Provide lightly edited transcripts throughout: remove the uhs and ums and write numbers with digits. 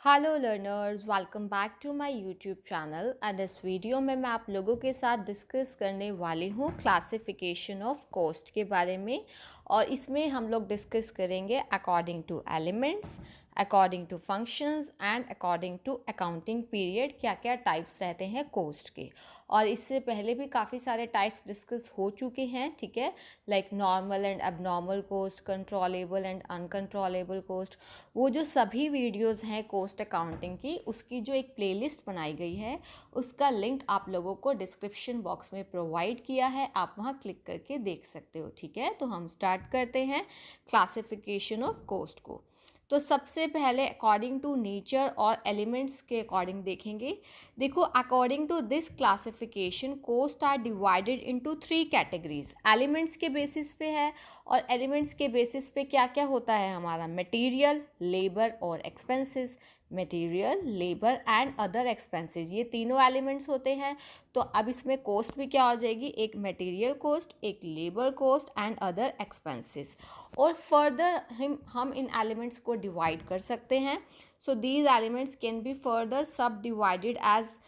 Hello learners, welcome back to my YouTube channel. And इस video में मैं आप लोगों के साथ डिस्कस करने वाली हूँ क्लासिफिकेशन ऑफ कॉस्ट के बारे में। और इसमें हम लोग डिस्कस करेंगे according to elements, according to functions and according to accounting period क्या क्या टाइप्स रहते हैं कोस्ट के। और इससे पहले भी काफ़ी सारे टाइप्स डिस्कस हो चुके हैं, ठीक है, like normal and abnormal cost, controllable and uncontrollable cost. वो जो सभी वीडियोस हैं कोस्ट अकाउंटिंग की, उसकी जो एक प्लेलिस्ट बनाई गई है उसका लिंक आप लोगों को डिस्क्रिप्शन बॉक्स में प्रोवाइड किया है, आप वहाँ क्लिक करके देख सकते हो। ठीक है, तो हम स्टार्ट करते हैं क्लासिफिकेशन ऑफ कोस्ट को। तो सबसे पहले अकॉर्डिंग टू नेचर और एलिमेंट्स के अकॉर्डिंग देखेंगे। देखो, according to this classification cost are divided into 3 categories. Elements के बेसिस पे है, और एलिमेंट्स के बेसिस पे क्या क्या होता है हमारा, मटेरियल, लेबर और expenses. Material, labour and other expenses, ये तीनों एलिमेंट्स होते हैं। तो अब इसमें कोस्ट भी क्या हो जाएगी, एक मटेरियल कोस्ट, एक labour cost and other expenses. और फर्दर हम इन एलिमेंट्स को डिवाइड कर सकते हैं। So these elements can be further subdivided as,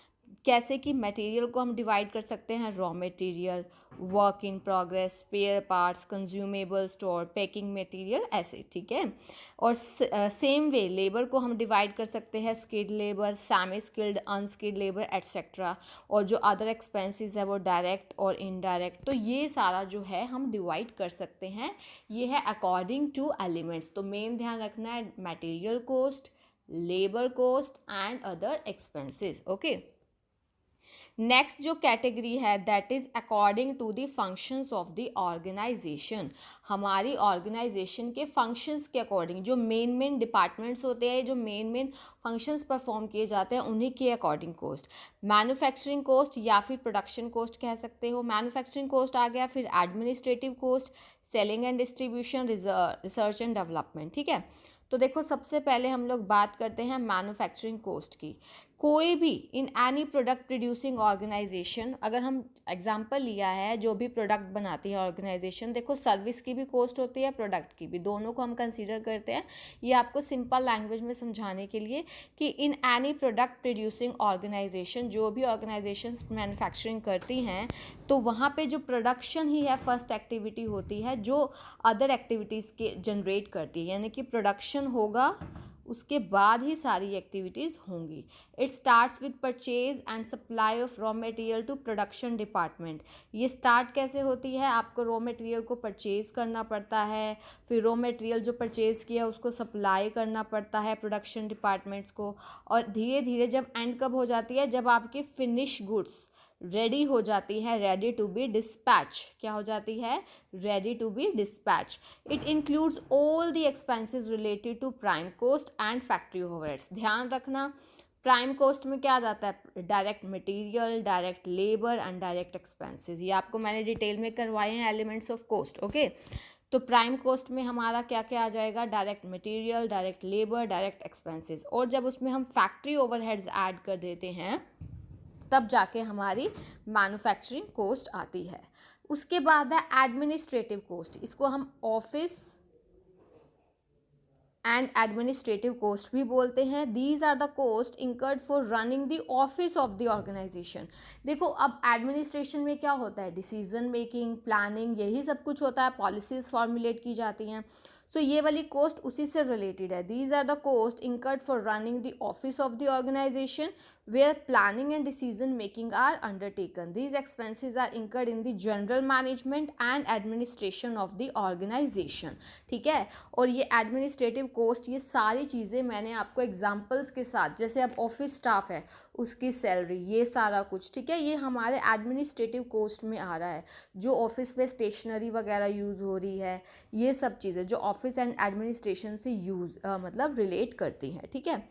कैसे कि मटेरियल को हम डिवाइड कर सकते हैं raw material, work in progress, spare parts, consumable, store, packing material, ऐसे। ठीक है, और सेम वे लेबर को हम डिवाइड कर सकते हैं skilled labour, semi skilled, unskilled labour, etcetera. और जो अदर एक्सपेंसेस है वो डायरेक्ट और इनडायरेक्ट। तो ये सारा जो है हम डिवाइड कर सकते हैं। ये है अकॉर्डिंग टू एलिमेंट्स। तो मेन ध्यान रखना है material cost, labour cost and other expenses. Okay, next जो कैटेगरी है that is according to the functions of the organisation. हमारी ऑर्गेनाइजेशन के फंक्शंस के अकॉर्डिंग, जो मेन डिपार्टमेंट्स होते हैं, जो मेन फंक्शंस परफॉर्म किए जाते हैं, उन्हीं के अकॉर्डिंग कोस्ट। मैन्युफैक्चरिंग कोस्ट या फिर प्रोडक्शन कोस्ट कह सकते हो। मैन्युफैक्चरिंग कोस्ट आ गया, फिर administrative cost, selling and distribution, research and development. ठीक है, तो देखो सबसे पहले हम लोग बात करते हैं मैन्युफैक्चरिंग कोस्ट की। कोई भी in any product producing organisation, अगर हम एग्जांपल लिया है, जो भी प्रोडक्ट बनाती है ऑर्गेनाइजेशन, देखो सर्विस की भी कोस्ट होती है, प्रोडक्ट की भी, दोनों को हम कंसीडर करते हैं। ये आपको सिंपल लैंग्वेज में समझाने के लिए कि in any product producing organisation, जो भी ऑर्गेनाइजेशन मैन्युफैक्चरिंग करती हैं, तो वहाँ पे जो प्रोडक्शन ही है फर्स्ट एक्टिविटी होती है, जो अदर एक्टिविटीज़ के जनरेट करती है, यानी कि प्रोडक्शन होगा उसके बाद ही सारी एक्टिविटीज़ होंगी। It starts with purchase and supply of raw material to production department. ये स्टार्ट कैसे होती है, आपको रॉ मटेरियल को परचेज करना पड़ता है, फिर रॉ मटेरियल जो परचेज किया उसको सप्लाई करना पड़ता है प्रोडक्शन डिपार्टमेंट्स को। और धीरे धीरे जब एंड कब हो जाती है, जब आपकी फिनिश गुड्स रेडी हो जाती है, रेडी टू बी डिस्पैच। क्या हो जाती है, ready to be dispatch. It includes all the expenses related to prime cost and factory overheads. ध्यान रखना, प्राइम कोस्ट में क्या आ जाता है, direct material, direct labour and direct expenses. ये आपको मैंने डिटेल में करवाए हैं एलिमेंट्स ऑफ कोस्ट। ओके, तो प्राइम कोस्ट में हमारा क्या क्या आ जाएगा, direct material, direct labour, direct expenses. और जब उसमें हम फैक्ट्री ओवरहेड्स ऐड कर देते हैं, तब जाके हमारी मैन्युफैक्चरिंग कोस्ट आती है। उसके बाद है एडमिनिस्ट्रेटिव कोस्ट। इसको हम ऑफिस एंड एडमिनिस्ट्रेटिव कोस्ट भी बोलते हैं। These are the cost incurred for running the office of the organisation. देखो, अब एडमिनिस्ट्रेशन में क्या होता है, डिसीजन मेकिंग, प्लानिंग, यही सब कुछ होता है, पॉलिसीज फॉर्मुलेट की जाती हैं। सो ये वाली कोस्ट उसी से रिलेटेड है। These are the cost incurred for running the office of the organisation where planning and decision making are undertaken. These expenses are incurred in the general management and administration of the organization. ठीक है, और ये administrative coast, ये सारी चीज़ें मैंने आपको examples के साथ, जैसे अब ऑफिस स्टाफ है उसकी सैलरी, ये सारा कुछ, ठीक है, ये हमारे एडमिनिस्ट्रेटिव कोस्ट में आ रहा है। जो ऑफिस में स्टेशनरी वगैरह यूज़ हो रही है, ये सब चीज़ें जो ऑफिस एंड एडमिनिस्ट्रेशन से मतलब रिलेट करती हैं। ठीक है,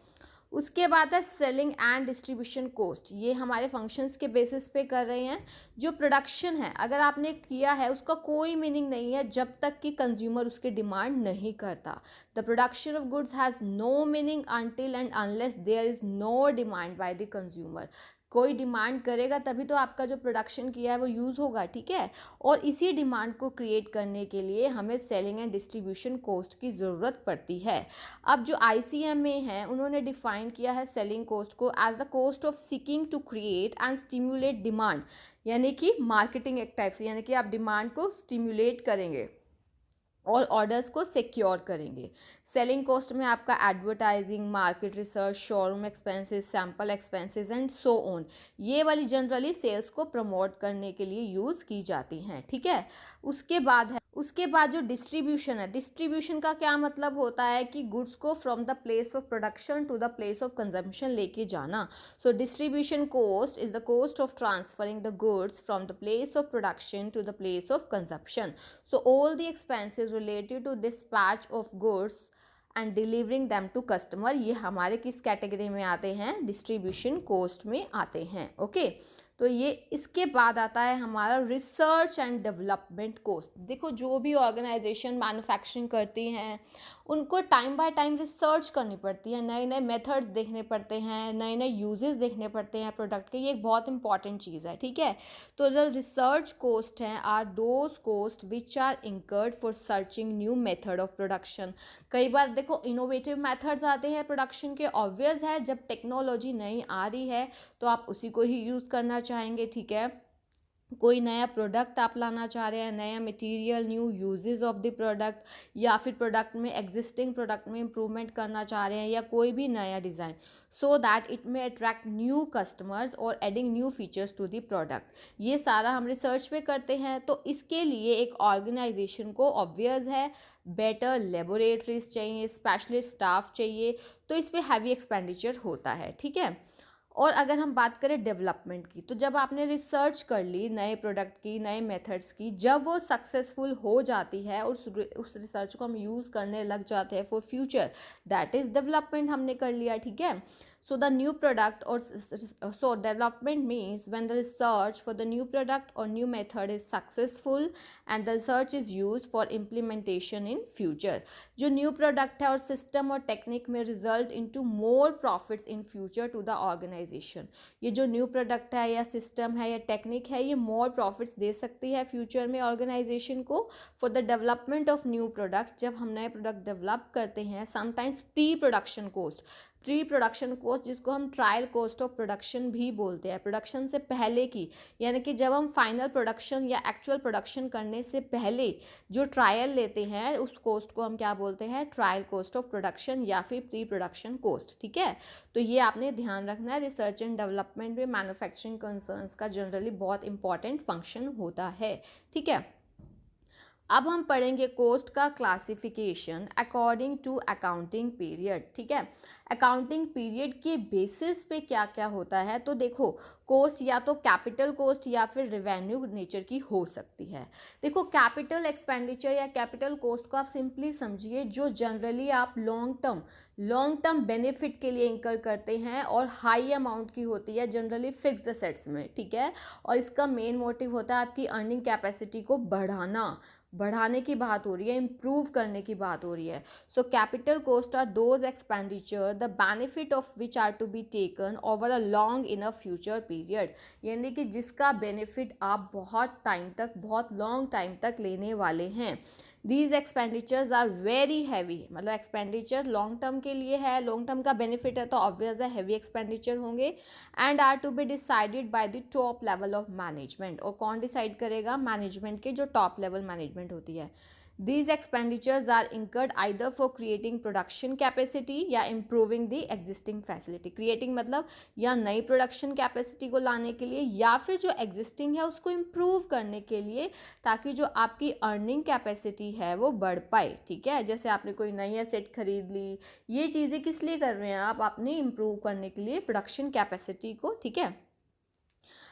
उसके बाद है सेलिंग एंड डिस्ट्रीब्यूशन कोस्ट। ये हमारे फंक्शंस के बेसिस पे कर रहे हैं। जो प्रोडक्शन है, अगर आपने किया है, उसका कोई मीनिंग नहीं है जब तक कि कंज्यूमर उसकी डिमांड नहीं करता। The production of goods has no meaning until and unless there is no demand by the consumer. कोई डिमांड करेगा तभी तो आपका जो प्रोडक्शन किया है वो यूज़ होगा, ठीक है। और इसी डिमांड को क्रिएट करने के लिए हमें सेलिंग एंड डिस्ट्रीब्यूशन कॉस्ट की ज़रूरत पड़ती है। अब जो ICMA है उन्होंने डिफाइन किया है सेलिंग कॉस्ट को as the cost of seeking to create and stimulate demand, यानी कि मार्केटिंग एक टाइप से, यानी कि आप डिमांड को स्टिम्युलेट करेंगे और ऑर्डर्स को सिक्योर करेंगे। सेलिंग कॉस्ट में आपका advertising, market research, showroom expenses, sample expenses and so on, ये वाली जनरली सेल्स को प्रमोट करने के लिए यूज़ की जाती हैं, ठीक है। उसके बाद जो डिस्ट्रीब्यूशन है, डिस्ट्रीब्यूशन का क्या मतलब होता है कि गुड्स को from the place of production to the place of consumption लेके जाना। So distribution cost is the cost of transferring the goods from the place of production to the place of consumption. So all the expenses related to dispatch of goods and delivering them to customer, ये हमारे किस category में आते हैं, distribution cost में आते हैं, okay. तो ये इसके बाद आता है हमारा रिसर्च एंड डेवलपमेंट कॉस्ट। देखो जो भी ऑर्गेनाइजेशन मैन्युफैक्चरिंग करती हैं उनको टाइम बाय टाइम रिसर्च करनी पड़ती है, नए नए मेथड्स देखने पड़ते हैं, नए नए यूजेस देखने पड़ते हैं प्रोडक्ट के, ये एक बहुत इंपॉर्टेंट चीज़ है, ठीक है। तो जो रिसर्च कॉस्ट हैं are those cost which are incurred for searching new method of production. कई बार देखो इनोवेटिव मेथड्स आते हैं प्रोडक्शन के, ऑब्वियस है जब टेक्नोलॉजी नई आ रही है तो आप उसी को ही यूज़ करना चाहेंगे, ठीक है। कोई नया प्रोडक्ट आप लाना चाह रहे हैं, नया material, new uses of the product, या फिर प्रोडक्ट में एग्जिस्टिंग प्रोडक्ट में इम्प्रूवमेंट करना चाह रहे हैं, या कोई भी नया design, so that it may attract new customers और adding new features to the product. ये सारा हम रिसर्च पे करते हैं। तो इसके लिए एक ऑर्गेनाइजेशन को ऑब्वियस है बेटर लेबोरेटरीज चाहिए, स्पेशलिस्ट स्टाफ चाहिए, तो इस पर हैवी एक्सपेंडिचर होता है, ठीक है। और अगर हम बात करें डेवलपमेंट की, तो जब आपने रिसर्च कर ली नए प्रोडक्ट की, नए मेथड्स की, जब वो सक्सेसफुल हो जाती है और उस रिसर्च को हम यूज़ करने लग जाते हैं for future, that is development हमने कर लिया, ठीक है। So the new product or so development means when the research for the new product or new method is successful and the research is used for implementation in future. जो new product है और system और technique में result into more profits in future to the organization. ये जो new product है या system है या technique है, ये more profits दे सकती है future में organization को for the development of new product। जब हम नए product develop करते हैं, sometimes pre-production cost, pre production cost जिसको हम ट्रायल कॉस्ट ऑफ प्रोडक्शन भी बोलते हैं, प्रोडक्शन से पहले की, यानी कि जब हम फाइनल प्रोडक्शन या एक्चुअल प्रोडक्शन करने से पहले जो ट्रायल लेते हैं उस कॉस्ट को हम क्या बोलते हैं, ट्रायल कॉस्ट ऑफ प्रोडक्शन या फिर प्री प्रोडक्शन कॉस्ट, ठीक है। तो ये आपने ध्यान रखना है, रिसर्च एंड डेवलपमेंट में मैन्युफैक्चरिंग कंसर्न्स का जनरली बहुत इंपॉर्टेंट फंक्शन होता है, ठीक है। अब हम पढ़ेंगे कोस्ट का classification according to accounting period, ठीक है। अकाउंटिंग पीरियड के बेसिस पे क्या क्या होता है, तो देखो कोस्ट या तो कैपिटल कोस्ट या फिर रेवेन्यू नेचर की हो सकती है। देखो कैपिटल एक्सपेंडिचर या कैपिटल कोस्ट को आप सिंपली समझिए जो जनरली आप लॉन्ग टर्म बेनिफिट के लिए इंकर करते हैं और हाई अमाउंट की होती है जनरली फिक्स्ड असेट्स में, ठीक है। और इसका मेन मोटिव होता है आपकी अर्निंग कैपेसिटी को बढ़ाने की बात हो रही है, इम्प्रूव करने की बात हो रही है। So capital cost are those expenditure the benefit of which are to be taken over a long in a future period, यानी कि जिसका बेनिफिट आप बहुत लॉन्ग टाइम तक लेने वाले हैं। These expenditures are very heavy, मतलब एक्सपेंडिचर लॉन्ग टर्म के लिए है, लॉन्ग टर्म का बेनिफिट है तो ऑब्वियस है हैवी एक्सपेंडिचर होंगे, and are to be decided by the top level of management. और कौन डिसाइड करेगा, मैनेजमेंट के जो टॉप लेवल मैनेजमेंट होती है। These expenditures are incurred either for creating production capacity या improving the existing facility। creating मतलब या नई production capacity को लाने के लिए या फिर जो existing है उसको improve करने के लिए, ताकि जो आपकी earning capacity है वो बढ़ पाए, ठीक है। जैसे आपने कोई नई asset खरीद ली, ये चीज़ें किस लिए कर रहे हैं आप, अपनी improve करने के लिए production capacity को, ठीक है।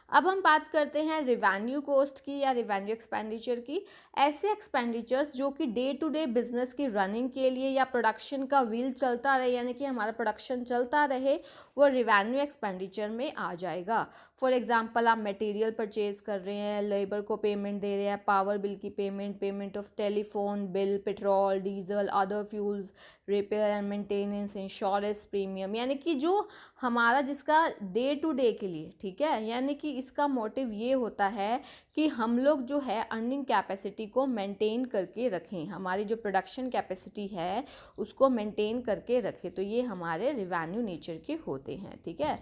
अब हम बात करते हैं रिवेन्यू कॉस्ट की या रिवेन्यू एक्सपेंडिचर की। ऐसे एक्सपेंडिचर्स जो कि डे टू डे बिजनेस की रनिंग के लिए या प्रोडक्शन का व्हील चलता रहे, यानी कि हमारा प्रोडक्शन चलता रहे, वो रिवेन्यू एक्सपेंडिचर में आ जाएगा। फॉर एग्जांपल आप मटेरियल परचेज कर रहे हैं, लेबर को पेमेंट दे रहे हैं, पावर बिल की payment of telephone bill, petrol, diesel, other fuels, repair and maintenance, insurance premium, यानी कि जो हमारा जिसका डे टू डे के लिए, ठीक है, यानी कि इसका मोटिव ये होता है कि हम लोग जो है अर्निंग कैपेसिटी को मेंटेन करके रखें, हमारी जो प्रोडक्शन कैपेसिटी है उसको मेंटेन करके रखें। तो ये हमारे रिवेन्यू नेचर के होते हैं, ठीक है।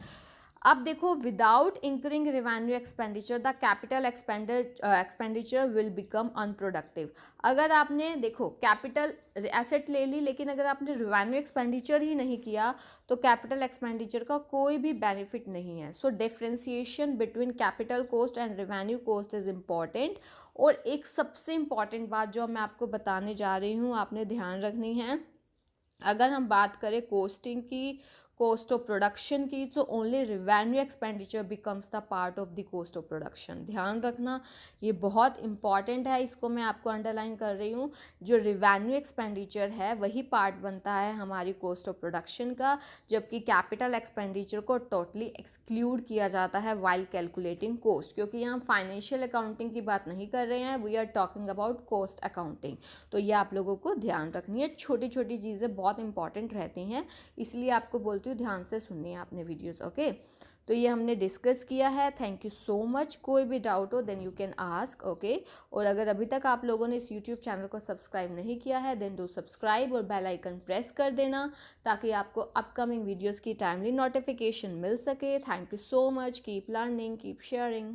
अब देखो, without incurring revenue expenditure the capital expenditure will become unproductive. अगर आपने देखो कैपिटल एसेट ले ली, लेकिन अगर आपने रेवेन्यू एक्सपेंडिचर ही नहीं किया तो कैपिटल एक्सपेंडिचर का कोई भी बेनिफिट नहीं है। So differentiation between capital cost and revenue cost is important. और एक सबसे इम्पॉर्टेंट बात जो मैं आपको बताने जा रही हूँ, आपने ध्यान रखनी है। अगर हम बात करें कॉस्टिंग की, कॉस्ट ऑफ प्रोडक्शन की, तो only revenue expenditure becomes the part of the cost of production. ध्यान रखना, ये बहुत इंपॉर्टेंट है, इसको मैं आपको अंडरलाइन कर रही हूँ। जो रिवेन्यू एक्सपेंडिचर है वही पार्ट बनता है हमारी कॉस्ट ऑफ प्रोडक्शन का, जबकि कैपिटल एक्सपेंडिचर को टोटली एक्सक्लूड किया जाता है वाइल कैलकुलेटिंग कॉस्ट, क्योंकि यहाँ फाइनेंशियल अकाउंटिंग की बात नहीं कर रहे हैं, we are talking about cost accounting. तो ये आप लोगों को ध्यान रखनी है, छोटी छोटी चीज़ें बहुत इंपॉर्टेंट रहती हैं, इसलिए आपको बोलती हूँ ध्यान से सुननी है आपने वीडियोस, ओके। तो ये हमने डिस्कस किया है। Thank you so much. कोई भी डाउट हो then you can ask, okay. और अगर अभी तक आप लोगों ने इस यूट्यूब चैनल को सब्सक्राइब नहीं किया है देन डू सब्सक्राइब और बेल आइकन प्रेस कर देना, ताकि आपको अपकमिंग वीडियोस की टाइमली नोटिफिकेशन मिल सके। Thank you so much. Keep learning, keep sharing.